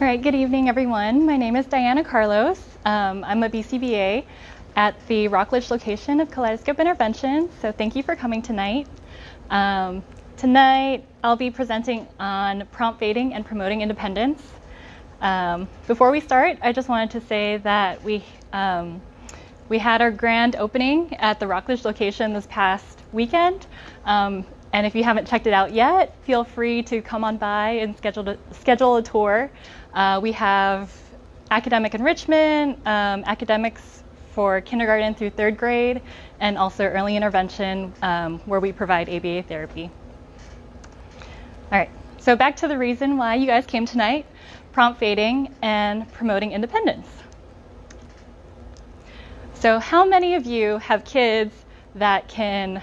All right, good evening, everyone. My name is Diana Carlos. I'm a BCBA at the Rockledge location of Kaleidoscope Interventions, so thank you for coming tonight. Tonight, I'll be presenting on prompt fading and promoting independence. Before we start, I just wanted to say that we had our grand opening at the Rockledge location this past weekend. And if you haven't checked it out yet, feel free to come on by and schedule a tour. We have academic enrichment, academics for kindergarten through third grade, and also early intervention where we provide ABA therapy. All right, so back to the reason why you guys came tonight, prompt fading and promoting independence. So how many of you have kids that can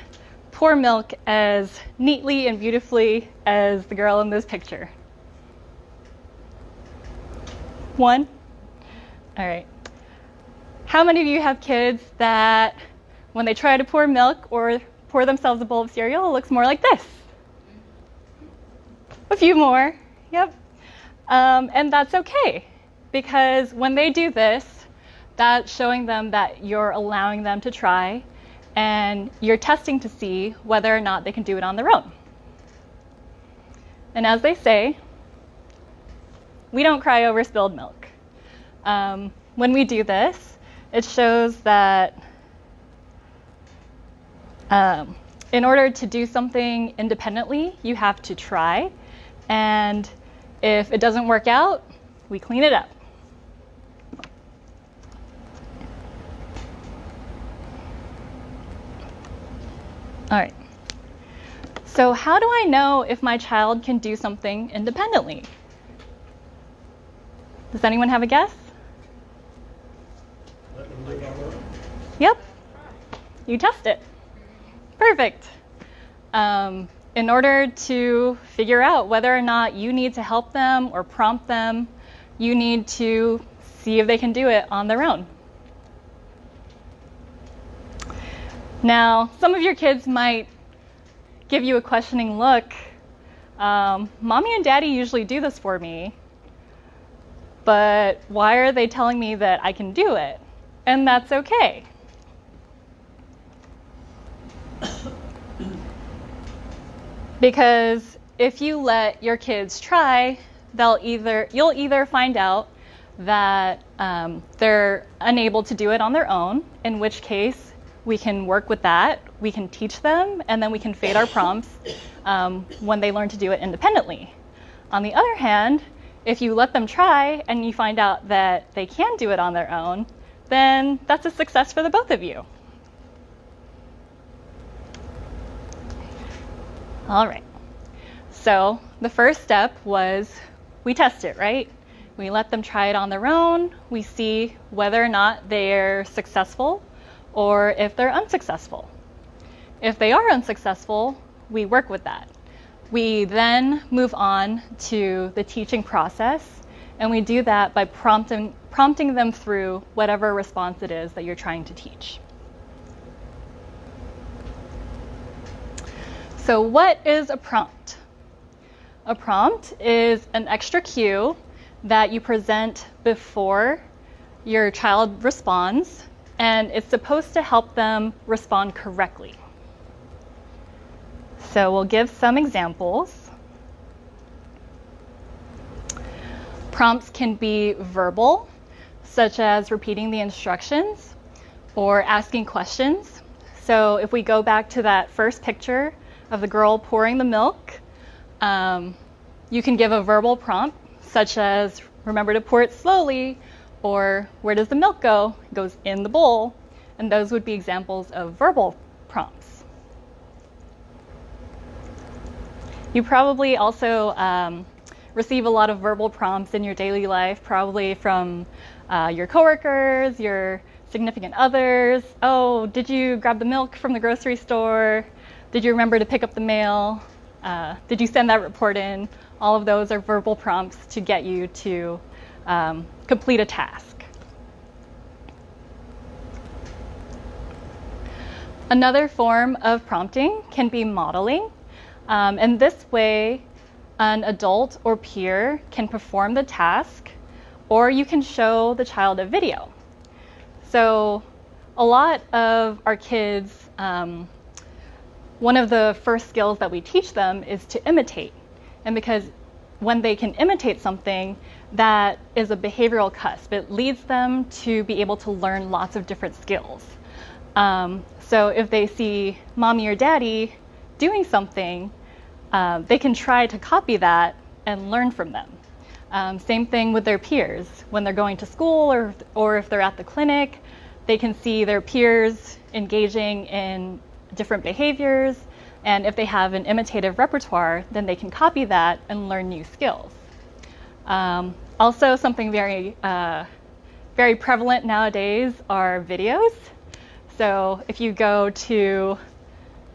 pour milk as neatly and beautifully as the girl in this picture? One? All right. How many of you have kids that when they try to pour milk or pour themselves a bowl of cereal, it looks more like this? A few more, yep. And that's okay, because when they do this, that's showing them that you're allowing them to try, and you're testing to see whether or not they can do it on their own. And as they say, we don't cry over spilled milk. When we do this, it shows that in order to do something independently, you have to try. And if it doesn't work out, we clean it up. All right. So how do I know if my child can do something independently? Does anyone have a guess? Let them live on their own. Yep. You test it. Perfect. In order to figure out whether or not you need to help them or prompt them, you need to see if they can do it on their own. Now, some of your kids might give you a questioning look. Mommy and Daddy usually do this for me, but why are they telling me that I can do it? And that's okay. Because if you let your kids try, you'll either find out that they're unable to do it on their own, in which case we can work with that, we can teach them, and then we can fade our prompts when they learn to do it independently. On the other hand, if you let them try and you find out that they can do it on their own, then that's a success for the both of you. All right. So the first step was we test it, right? We let them try it on their own. We see whether or not they're successful or if they're unsuccessful. If they are unsuccessful, we work with that. We then move on to the teaching process, and we do that by prompting them through whatever response it is that you're trying to teach. So what is a prompt? A prompt is an extra cue that you present before your child responds, and it's supposed to help them respond correctly. So we'll give some examples. Prompts can be verbal, such as repeating the instructions or asking questions. So if we go back to that first picture of the girl pouring the milk, you can give a verbal prompt, such as remember to pour it slowly, or where does the milk go? It goes in the bowl. And those would be examples of verbal prompts. You probably also receive a lot of verbal prompts in your daily life, probably from your coworkers, your significant others. Oh, did you grab the milk from the grocery store? Did you remember to pick up the mail? Did you send that report in? All of those are verbal prompts to get you to complete a task. Another form of prompting can be modeling. And this way, an adult or peer can perform the task, or you can show the child a video. So a lot of our kids, one of the first skills that we teach them is to imitate. And because when they can imitate something, that is a behavioral cusp. It leads them to be able to learn lots of different skills. So if they see mommy or daddy doing something, they can try to copy that and learn from them. Same thing with their peers. When they're going to school or if they're at the clinic, they can see their peers engaging in different behaviors, and if they have an imitative repertoire, then they can copy that and learn new skills. Also, something very prevalent nowadays are videos. So if you go to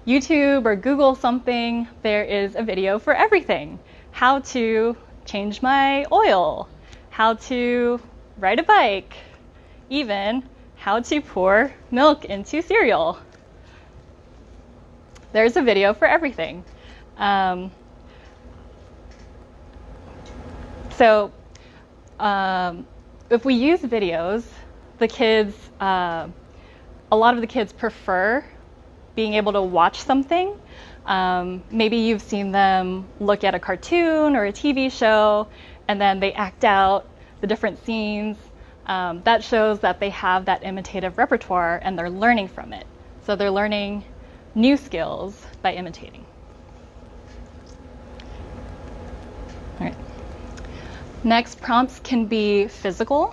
YouTube or Google something, there is a video for everything. How to change my oil, how to ride a bike, even how to pour milk into cereal. There's a video for everything. So if we use videos, the kids, a lot of the kids prefer being able to watch something. Maybe you've seen them look at a cartoon or a TV show, and then they act out the different scenes. That shows that they have that imitative repertoire and they're learning from it. So they're learning new skills by imitating. All right. Next, prompts can be physical.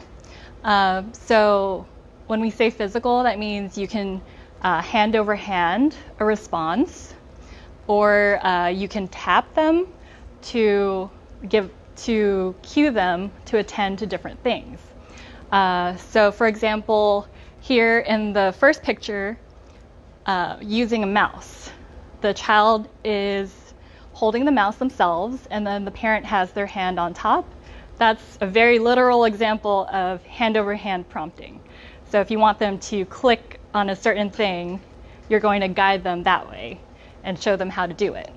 So when we say physical, that means you can hand over hand a response, or you can tap them to cue them to attend to different things. So for example, here in the first picture, using a mouse. The child is holding the mouse themselves, and then the parent has their hand on top. That's a very literal example of hand-over-hand prompting. So if you want them to click on a certain thing, you're going to guide them that way and show them how to do it.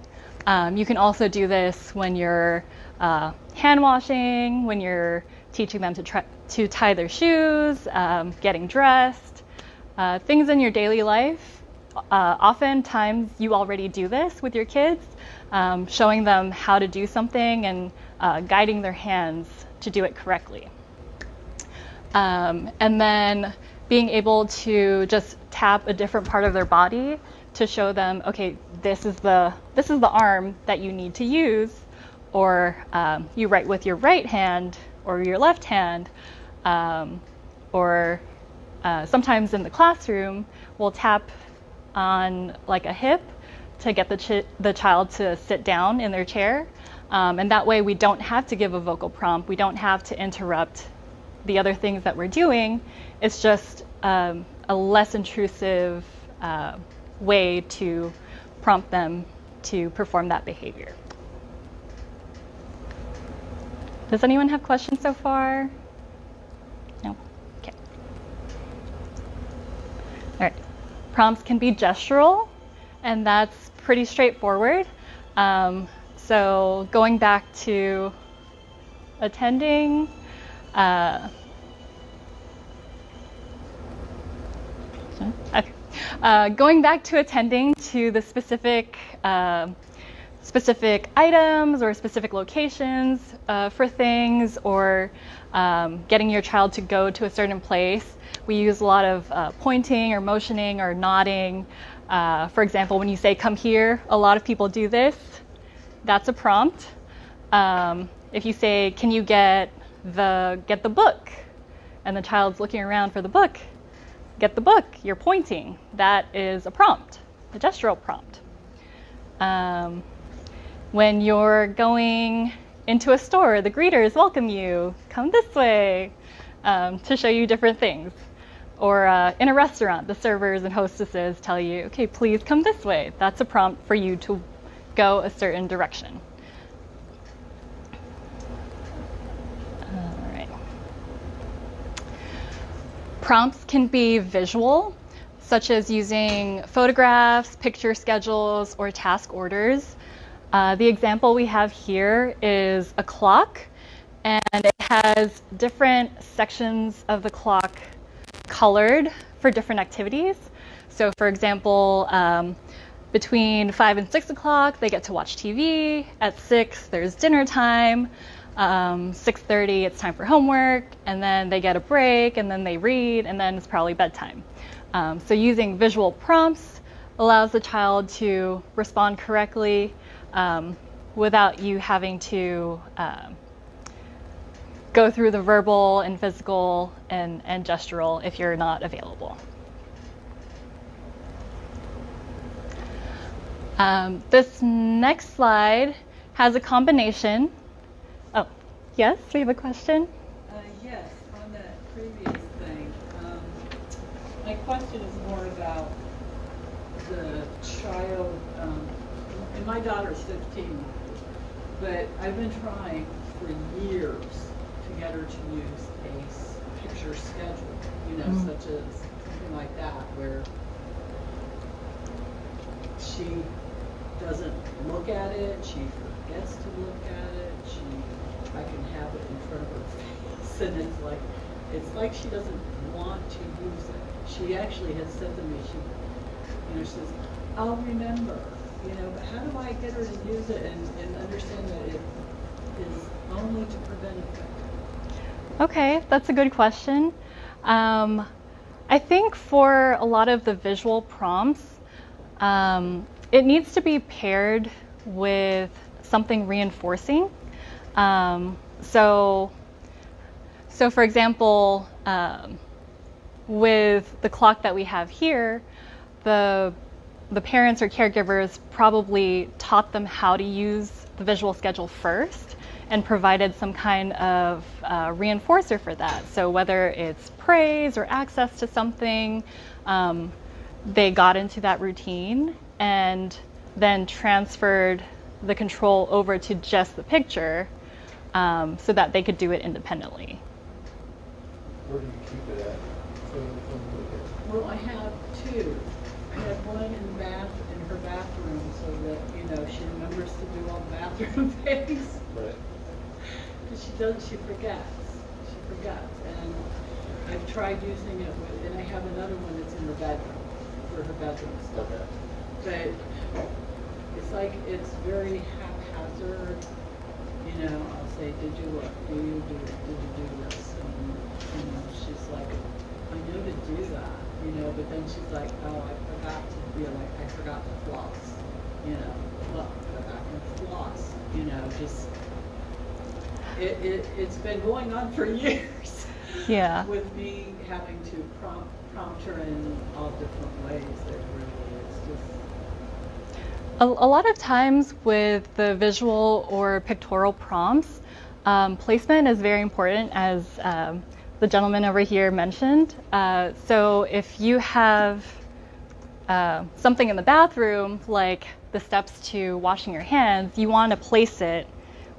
You can also do this when you're hand washing, when you're teaching them to tie their shoes, getting dressed, things in your daily life. Oftentimes you already do this with your kids, showing them how to do something and guiding their hands to do it correctly. And then being able to just tap a different part of their body to show them, okay, this is the arm that you need to use, or you write with your right hand or your left hand, or sometimes in the classroom we'll tap on like a hip to get the child to sit down in their chair, and that way we don't have to give a vocal prompt, we don't have to interrupt the other things that we're doing. It's just a less intrusive way to prompt them to perform that behavior. Does anyone have questions so far? No? Okay. All right. Prompts can be gestural, and that's pretty straightforward. So going back to attending, going back to attending to the specific items or specific locations for things, or getting your child to go to a certain place. We use a lot of pointing or motioning or nodding. For example, when you say come here, a lot of people do this. That's a prompt. If you say, can you get the book? And the child's looking around for the book. Get the book, you're pointing. That is a prompt, a gestural prompt. When you're going into a store, the greeters welcome you, come this way, to show you different things. Or in a restaurant, the servers and hostesses tell you, okay, please come this way. That's a prompt for you to go a certain direction. All right. Prompts can be visual, such as using photographs, picture schedules, or task orders. The example we have here is a clock, and it has different sections of the clock colored for different activities. So for example, between 5 and 6 o'clock, they get to watch TV. At 6, there's dinner time. 6:30, it's time for homework, and then they get a break, and then they read, and then it's probably bedtime. So using visual prompts allows the child to respond correctly without you having to go through the verbal and physical and gestural if you're not available. This next slide has a combination. Oh, yes, we have a question? Yes, on that previous thing. My question is more about the child, and my daughter's 15, but I've been trying for years to get her to use a picture schedule, such as something like that, where she doesn't look at it, she forgets to look at it, I can have it in front of her face, and it's like she doesn't want to use it. She actually has said to me, she says, I'll remember, but how do I get her to use it and understand that it is only to prevent infection? Okay, that's a good question. I think for a lot of the visual prompts, it needs to be paired with something reinforcing. So for example, with the clock that we have here, the parents or caregivers probably taught them how to use the visual schedule first and provided some kind of reinforcer for that. So whether it's praise or access to something, they got into that routine and then transferred the control over to just the picture so that they could do it independently. Where do you keep it at? Well, I have two. I have one in her bathroom so that, she remembers to do all the bathroom things. Right. Because she forgets. And I've tried using it and I have another one that's in her bedroom, for her bedroom stuff. Okay. But it's like, it's very haphazard. I'll say, did you look? Did you do this? And, she's like, I know to do that, but then she's like, oh, I forgot to floss. Well, go back and floss. Just, it's been going on for years. Yeah. With me having to prompt her in all different ways that really it's just... A lot of times with the visual or pictorial prompts, placement is very important, as the gentleman over here mentioned. So if you have something in the bathroom, like the steps to washing your hands, you want to place it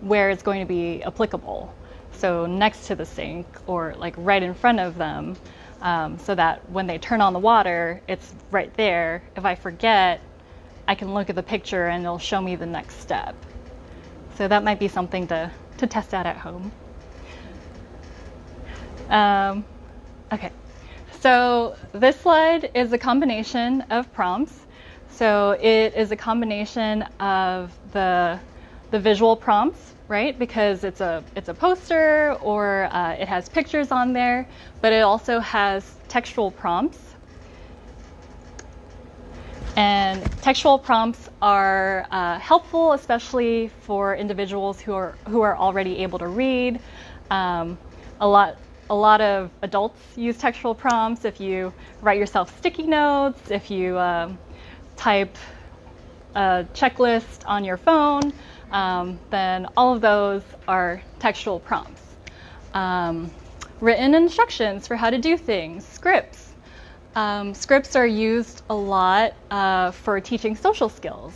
where it's going to be applicable. So next to the sink or like right in front of them, so that when they turn on the water, it's right there. If I forget, I can look at the picture and it'll show me the next step. So that might be something to test out at home. Okay, so this slide is a combination of prompts. So it is a combination of the visual prompts, right? Because it's a poster or it has pictures on there, but it also has textual prompts. And textual prompts are helpful, especially for individuals who are already able to read. A lot of adults use textual prompts. If you write yourself sticky notes, if you type a checklist on your phone, then all of those are textual prompts. Written instructions for how to do things, scripts. Scripts are used a lot for teaching social skills.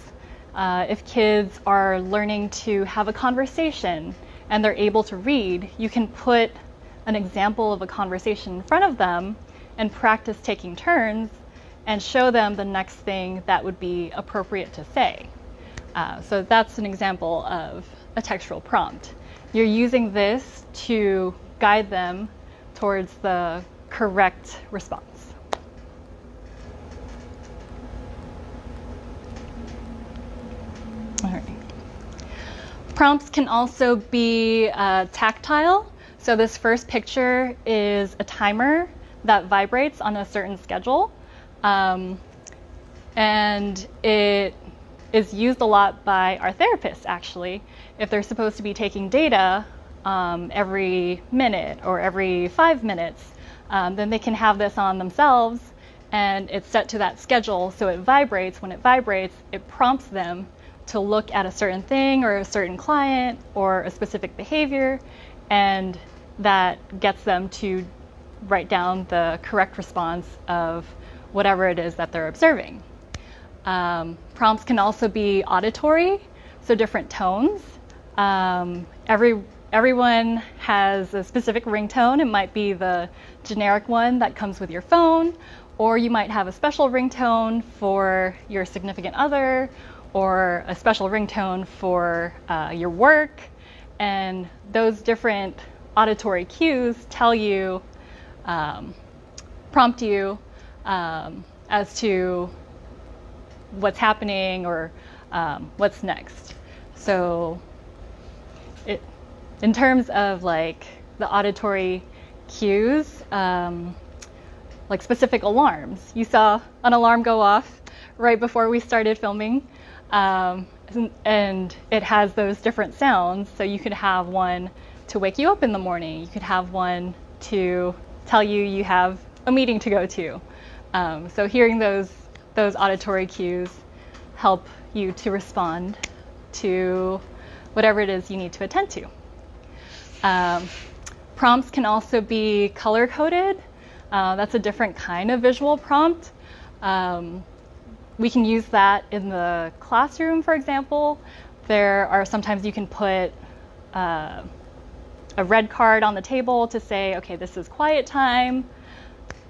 If kids are learning to have a conversation and they're able to read, you can put an example of a conversation in front of them and practice taking turns and show them the next thing that would be appropriate to say. So that's an example of a textual prompt. You're using this to guide them towards the correct response. All right. Prompts can also be tactile. So this first picture is a timer that vibrates on a certain schedule. And it is used a lot by our therapists, actually. If they're supposed to be taking data every minute or every 5 minutes, then they can have this on themselves, and it's set to that schedule, so it vibrates. When it vibrates, it prompts them to look at a certain thing or a certain client or a specific behavior, and that gets them to write down the correct response of whatever it is that they're observing. Prompts can also be auditory, so different tones. Everyone has a specific ringtone. It might be the generic one that comes with your phone, or you might have a special ringtone for your significant other, or a special ringtone for your work. And those different auditory cues tell you, prompt you as to what's happening or what's next. So in terms of like the auditory cues, like specific alarms, you saw an alarm go off right before we started filming, and it has those different sounds. So you could have one to wake you up in the morning. You could have one to tell you you have a meeting to go to. So hearing those auditory cues help you to respond to whatever it is you need to attend to. Prompts can also be color-coded. That's a different kind of visual prompt. We can use that in the classroom, for example. There are sometimes you can put a red card on the table to say, okay, this is quiet time.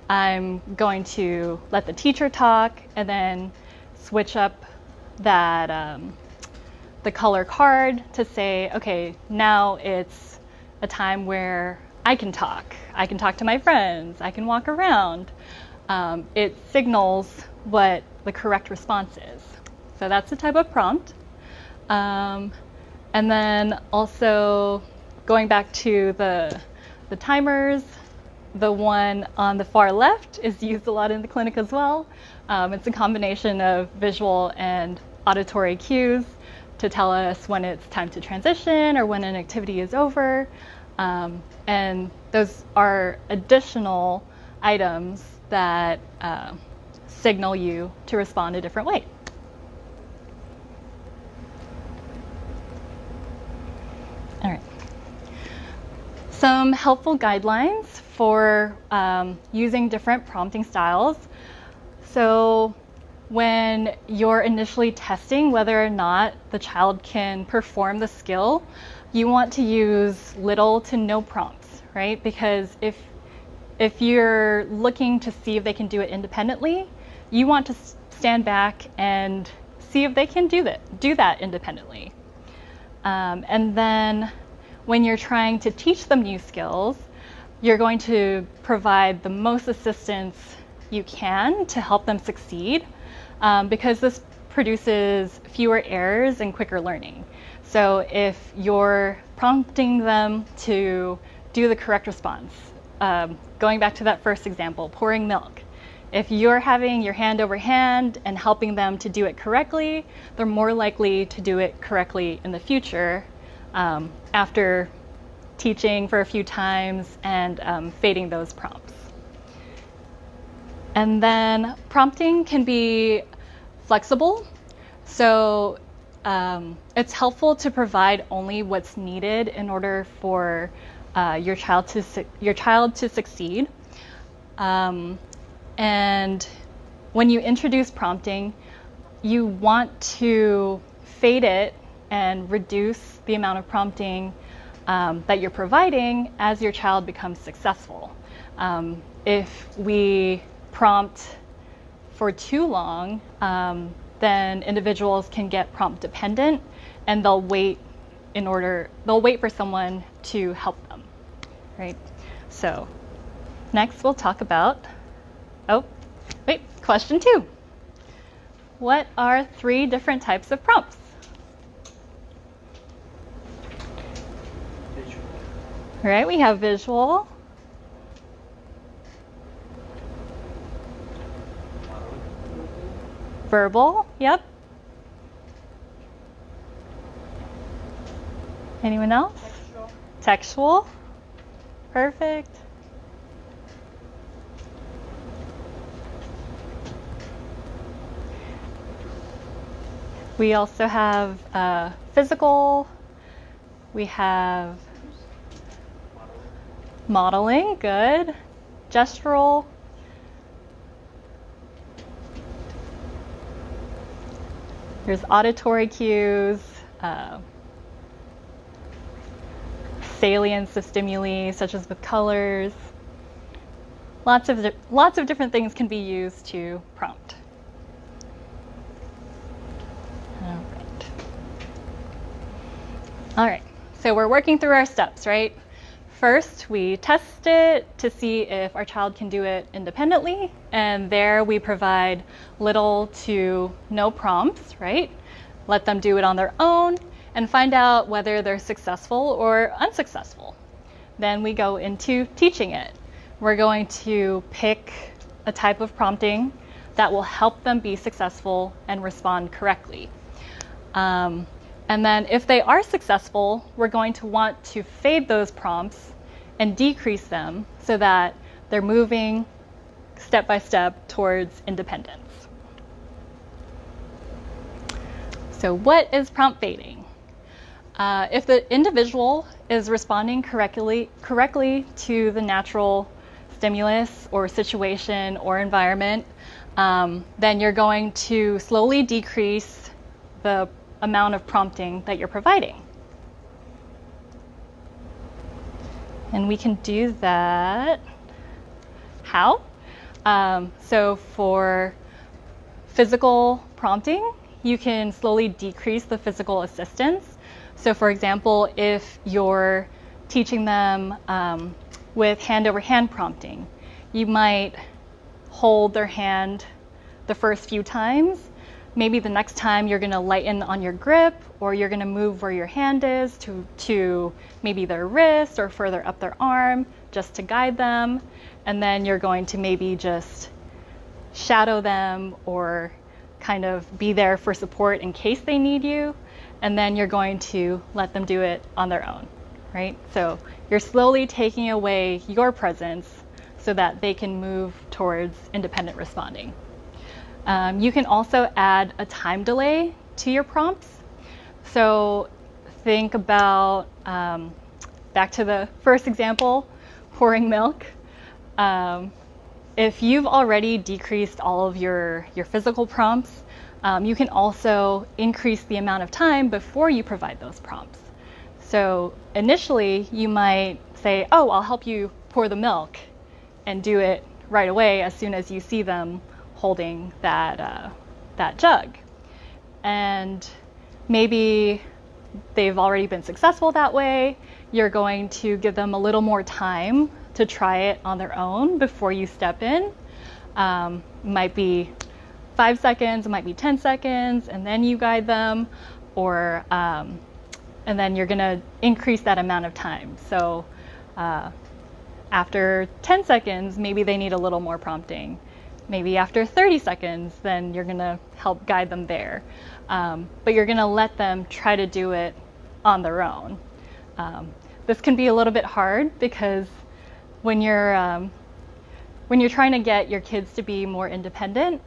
I'm going to let the teacher talk, and then switch up that the color card to say, okay, now it's a time where I can talk. I can talk to my friends. I can walk around. It signals what the correct response is. So that's a type of prompt. And then also going back to the timers, the one on the far left is used a lot in the clinic as well. It's a combination of visual and auditory cues to tell us when it's time to transition or when an activity is over. And those are additional items that signal you to respond a different way. All right. Some helpful guidelines for using different prompting styles. So when you're initially testing whether or not the child can perform the skill, you want to use little to no prompts, right? Because if you're looking to see if they can do it independently, you want to stand back and see if they can do that independently. And then when you're trying to teach them new skills, you're going to provide the most assistance you can to help them succeed, because this produces fewer errors and quicker learning. So if you're prompting them to do the correct response, going back to that first example, pouring milk, if you're having your hand over hand and helping them to do it correctly, they're more likely to do it correctly in the future after teaching for a few times and fading those prompts. And then prompting can be flexible. So it's helpful to provide only what's needed in order for your child to succeed. And when you introduce prompting, you want to fade it and reduce the amount of prompting that you're providing as your child becomes successful. If we prompt for too long, then individuals can get prompt dependent, and they'll wait for someone to help them, right? So next we'll talk about, question 2. What are 3 different types of prompts? Visual. All right, we have visual, verbal, yep. Anyone else? Textual. Perfect. We also have physical. We have modeling, good. Gestural. There's auditory cues, salience of stimuli, such as with colors. Lots of different things can be used to prompt. All right, so we're working through our steps, right? First, we test it to see if our child can do it independently, and there we provide little to no prompts, right? Let them do it on their own and find out whether they're successful or unsuccessful. Then we go into teaching it. We're going to pick a type of prompting that will help them be successful and respond correctly. And then if they are successful, we're going to want to fade those prompts and decrease them so that they're moving step by step towards independence. So what is prompt fading? If the individual is responding correctly to the natural stimulus or situation or environment, then you're going to slowly decrease the amount of prompting that you're providing. And we can do that. How? So for physical prompting, you can slowly decrease the physical assistance. So for example, if you're teaching them with hand-over-hand prompting, you might hold their hand the first few times. Maybe the next time you're going to lighten on your grip, or you're going to move where your hand is to maybe their wrist or further up their arm just to guide them. And then you're going to maybe just shadow them or kind of be there for support in case they need you. And then you're going to let them do it on their own, right? So you're slowly taking away your presence so that they can move towards independent responding. You can also add a time delay to your prompts. So think about, back to the first example, pouring milk. If you've already decreased all of your physical prompts, you can also increase the amount of time before you provide those prompts. So initially, you might say, oh, I'll help you pour the milk, and do it right away as soon as you see them holding that jug. And maybe they've already been successful that way. You're going to give them a little more time to try it on their own before you step in. Might be 5 seconds, it might be 10 seconds, and then you guide them, or and then you're gonna increase that amount of time. So after 10 seconds, maybe they need a little more prompting. Maybe after 30 seconds, then you're gonna help guide them there. But you're gonna let them try to do it on their own. This can be a little bit hard because when you're trying to get your kids to be more independent,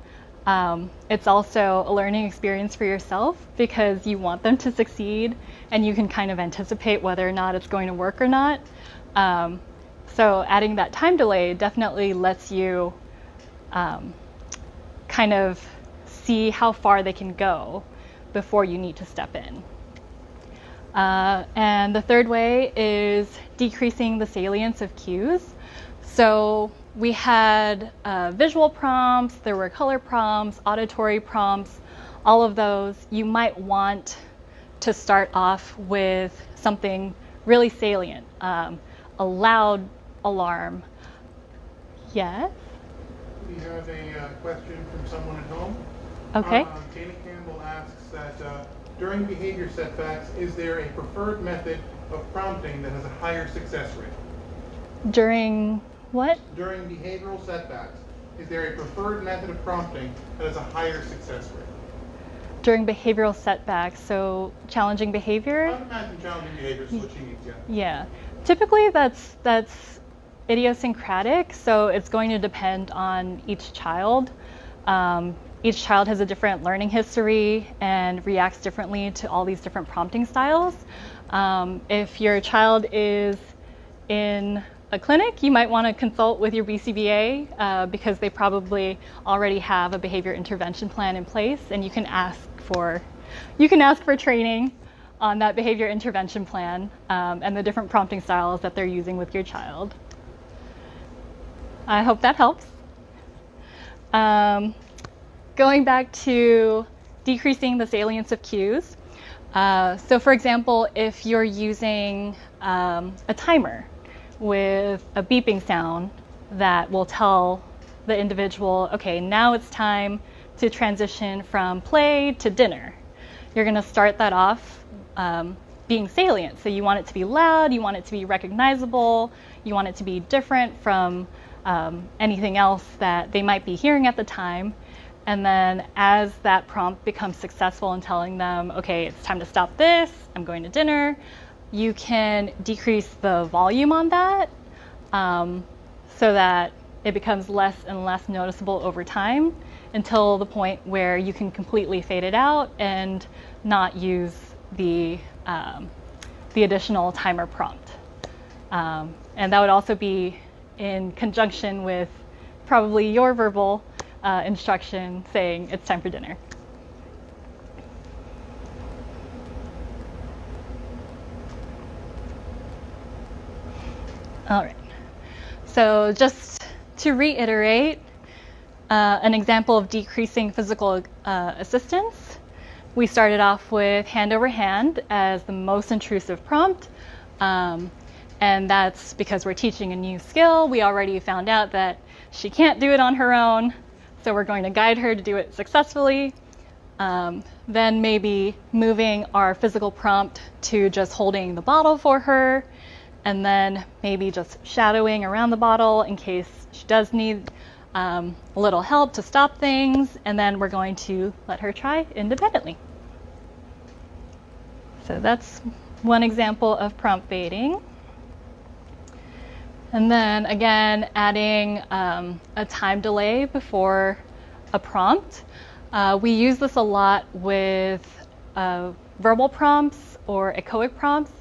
it's also a learning experience for yourself because you want them to succeed and you can kind of anticipate whether or not it's going to work or not. So adding that time delay definitely lets you kind of see how far they can go before you need to step in. And the third way is decreasing the salience of cues. So we had visual prompts, there were color prompts, auditory prompts. all of those, you might want to start off with something really salient, a loud alarm. Yes? We have a question from someone at home. Okay. Dana Campbell asks that during behavior setbacks, is there a preferred method of prompting that has a higher success rate? During what? During behavioral setbacks, is there a preferred method of prompting that has a higher success rate? During behavioral setbacks, so challenging behavior? I would imagine challenging behavior switching needs, yeah. Yeah. Typically that's idiosyncratic, so it's going to depend on each child. Each child has a different learning history and reacts differently to all these different prompting styles. If your child is in a clinic, you might want to consult with your BCBA because they probably already have a behavior intervention plan in place, and you can ask for training on that behavior intervention plan and the different prompting styles that they're using with your child. I hope that helps. Going back to decreasing the salience of cues. So for example, if you're using a timer with a beeping sound that will tell the individual, okay, now it's time to transition from play to dinner. You're going to start that off being salient. So you want it to be loud, you want it to be recognizable, you want it to be different from anything else that they might be hearing at the time. And then as that prompt becomes successful in telling them, okay, it's time to stop this, I'm going to dinner, you can decrease the volume on that so that it becomes less and less noticeable over time until the point where you can completely fade it out and not use the additional timer prompt. And that would also be in conjunction with probably your verbal instruction saying it's time for dinner. All right, so just to reiterate, an example of decreasing physical assistance, we started off with hand over hand as the most intrusive prompt, and that's because we're teaching a new skill. We already found out that she can't do it on her own, so we're going to guide her to do it successfully. Then maybe moving our physical prompt to just holding the bottle for her, and then maybe just shadowing around the bottle in case she does need a little help to stop things, and then we're going to let her try independently. So that's one example of prompt baiting. And then again, adding a time delay before a prompt. We use this a lot with verbal prompts or echoic prompts.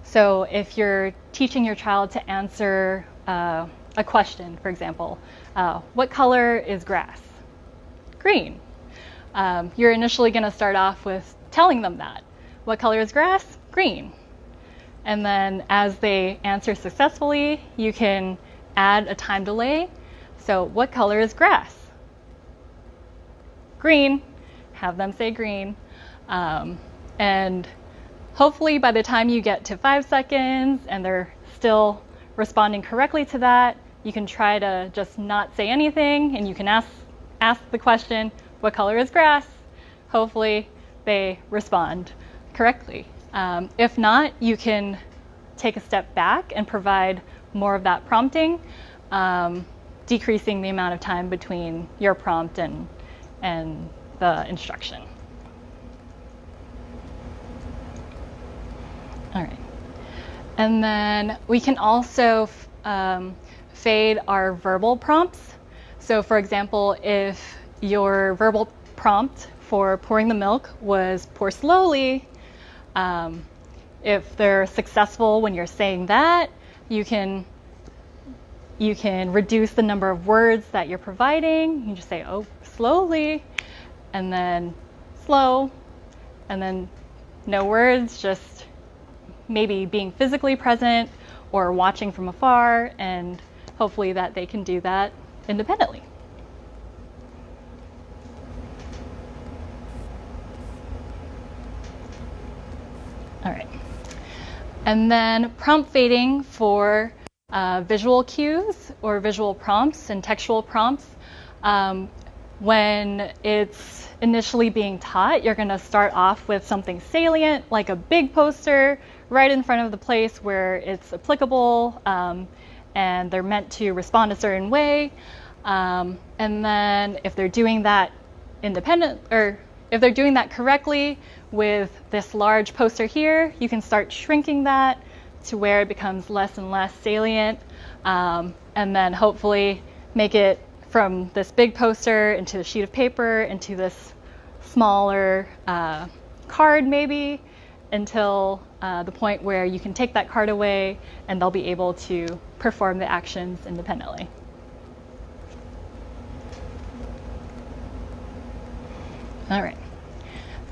So if you're teaching your child to answer a question, for example, what color is grass? Green. You're initially going to start off with telling them that. What color is grass? Green. And then as they answer successfully, you can add a time delay. So what color is grass? Green. Have them say green. And hopefully by the time you get to 5 seconds and they're still responding correctly to that, you can try to just not say anything, and you can ask the question, what color is grass? Hopefully they respond correctly. If not, you can take a step back and provide more of that prompting, decreasing the amount of time between your prompt and the instruction. All right. And then we can also fade our verbal prompts. So for example, if your verbal prompt for pouring the milk was pour slowly, if they're successful when you're saying that, you can reduce the number of words that you're providing. You just say, oh, slowly, and then slow, and then no words, just maybe being physically present or watching from afar, and hopefully that they can do that independently. And then prompt fading for visual cues or visual prompts and textual prompts. When it's initially being taught, you're going to start off with something salient, like a big poster right in front of the place where it's applicable, and they're meant to respond a certain way. And then if they're doing that if they're doing that correctly with this large poster here, you can start shrinking that to where it becomes less and less salient, and then hopefully make it from this big poster into a sheet of paper into this smaller card maybe, until the point where you can take that card away and they'll be able to perform the actions independently. All right,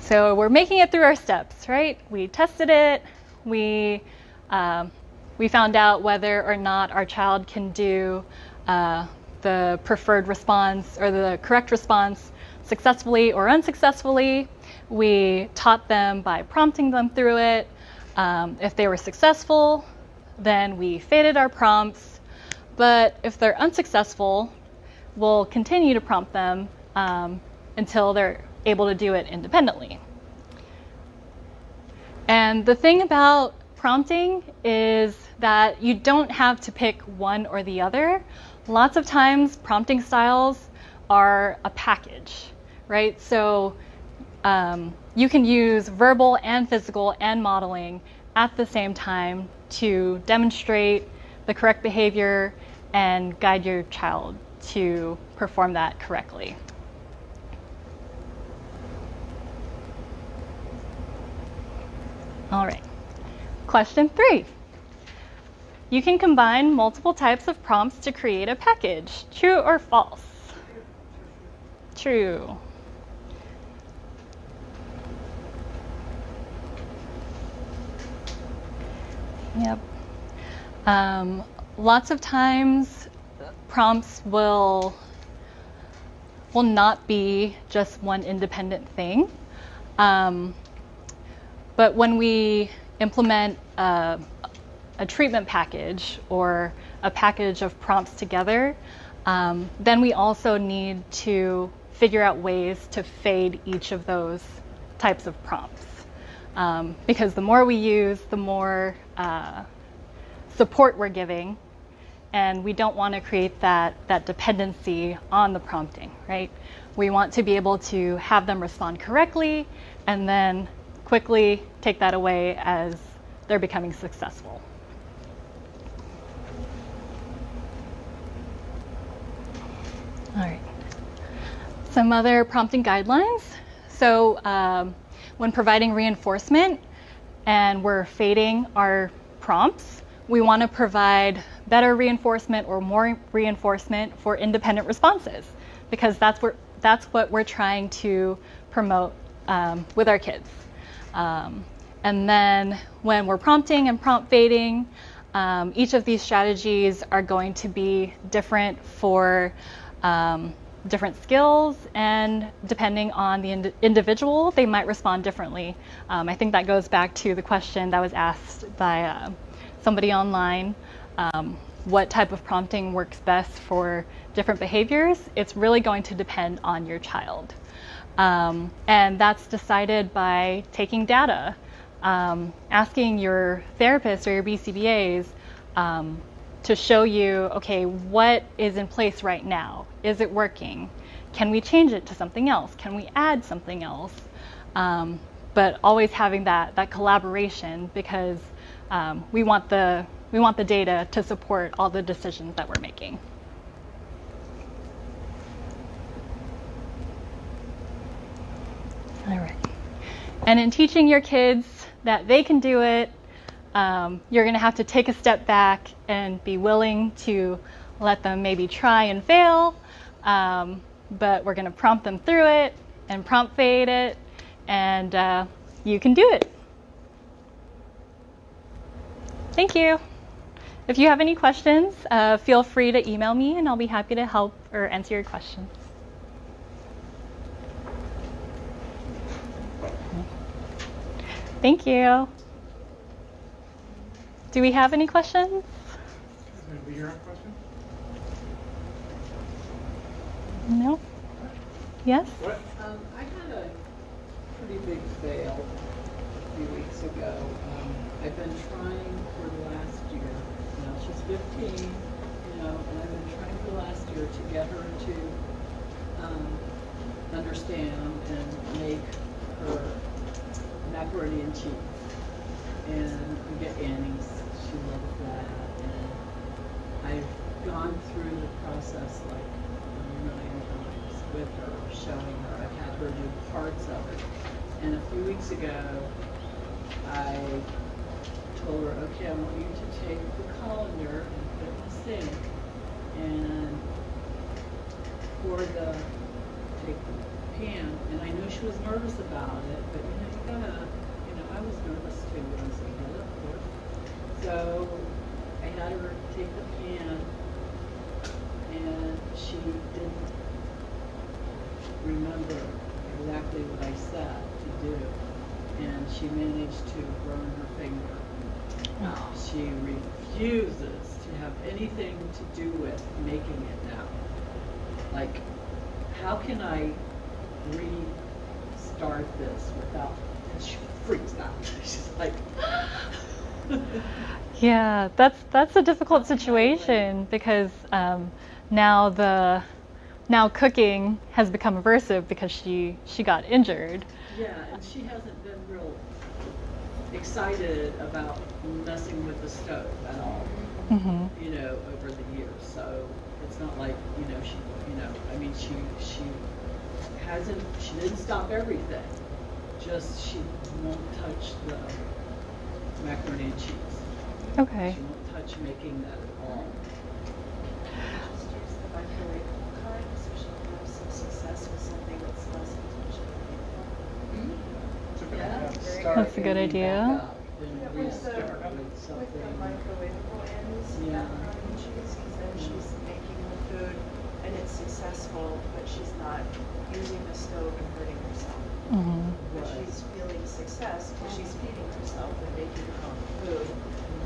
so we're making it through our steps, right? We tested it, we found out whether or not our child can do the preferred response or the correct response successfully or unsuccessfully. We taught them by prompting them through it. If they were successful, then we faded our prompts. But if they're unsuccessful, we'll continue to prompt them until they're able to do it independently. And the thing about prompting is that you don't have to pick one or the other. Lots of times prompting styles are a package, right? So you can use verbal and physical and modeling at the same time to demonstrate the correct behavior and guide your child to perform that correctly. All right, question 3. You can combine multiple types of prompts to create a package. True or false? True. Yep. Lots of times prompts will not be just one independent thing. But when we implement a treatment package or a package of prompts together, then we also need to figure out ways to fade each of those types of prompts. Because the more we use, the more support we're giving, and we don't want to create that dependency on the prompting, right? We want to be able to have them respond correctly and then quickly take that away as they're becoming successful. All right. Some other prompting guidelines. So when providing reinforcement and we're fading our prompts, we want to provide better reinforcement or more reinforcement for independent responses, because that's what we're trying to promote with our kids. And then when we're prompting and prompt fading, each of these strategies are going to be different for different skills, and depending on the individual, they might respond differently. I think that goes back to the question that was asked by somebody online. What type of prompting works best for different behaviors? It's really going to depend on your child. And that's decided by taking data, asking your therapist or your BCBAs to show you, okay, what is in place right now? Is it working? Can we change it to something else? Can we add something else? But always having that collaboration, because we want the data to support all the decisions that we're making. All right. And in teaching your kids that they can do it, you're going to have to take a step back and be willing to let them maybe try and fail, but we're going to prompt them through it and prompt fade it, and you can do it. Thank you. If you have any questions, feel free to email me and I'll be happy to help or answer your questions. Thank you. Do we have any questions? Anybody here have a question? No? Yes? What? I had a pretty big fail a few weeks ago. I've been trying for the last year. Now she's 15, and I've been trying for the last year to get her to understand and make her macaroni and cheese. And we get Annie's. She loves that. And I've gone through the process like 9 times with her, showing her. I've had her do parts of it. And a few weeks ago, I told her, okay, I want you to take the colander and put it in the sink and take the pan. And I know she was nervous about it, but you gotta, I was nervous too when I was like, yeah, of course. So I had her take the pan, and she didn't remember exactly what I said to do, and she managed to burn her finger. Oh. She refuses to have anything to do with making it now. Like, how can I restart this without? And she freaks out. She's like. Yeah, that's a difficult situation because now cooking has become aversive because she got injured. Yeah, and she hasn't been real excited about messing with the stove at all. Mm-hmm. Over the years. So it's not like she didn't stop everything. Just she won't touch the macaroni and cheese. Okay. She won't touch making that at all. Just use the microwavable kind, so she'll have some success with something that's less potentially painful. It's a good Yeah, idea. start That's a good and idea. back up, then Yeah, restart with with the something. microwavable Annie's Yeah. macaroni and cheese, because then she's making the food and it's successful, but she's not using the stove and hurting herself. Mm-hmm. But Right. she's feeling success because she's feeding herself and making her own food.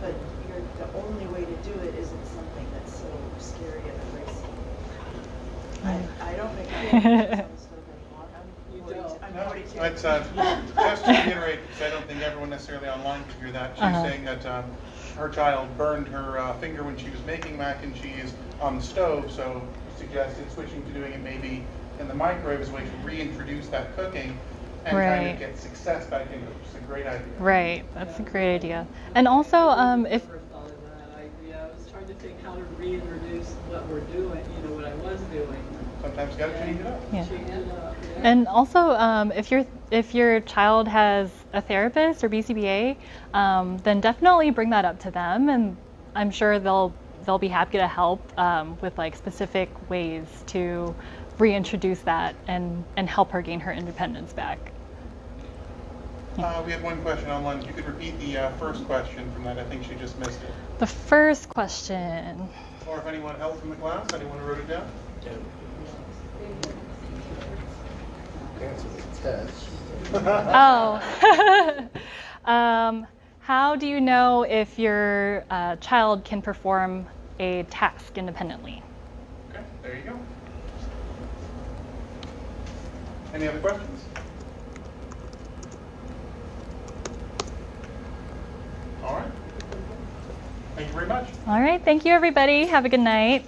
But the only way to do it isn't something that's so scary and abrasive. I don't make macaroni on the stove anymore. You I'm don't. 42. Let's just to reiterate, because I don't think everyone necessarily online can hear that. She's saying that her child burned her finger when she was making mac and cheese on the stove, so suggested switching to doing it maybe in the microwave as a way to reintroduce that cooking and kind Right. of get success back into it. It's a great idea. Right, that's a great idea. And also, if I never thought of that idea. I was trying to think how to reintroduce what we're doing, what I was doing. Sometimes you got to change it up. Yeah. Change it up, yeah. And also, if your child has a therapist or BCBA, then definitely bring that up to them, and I'm sure they'll be happy to help with like specific ways to reintroduce that and help her gain her independence back. We have one question online. If you could repeat the first question from that, I think she just missed it. The first question. Or if anyone else in the class, anyone who wrote it down? Answer the test. Oh. How do you know if your child can perform a task independently? Okay, there you go. Any other questions? All right. Thank you very much. All right, thank you everybody. Have a good night.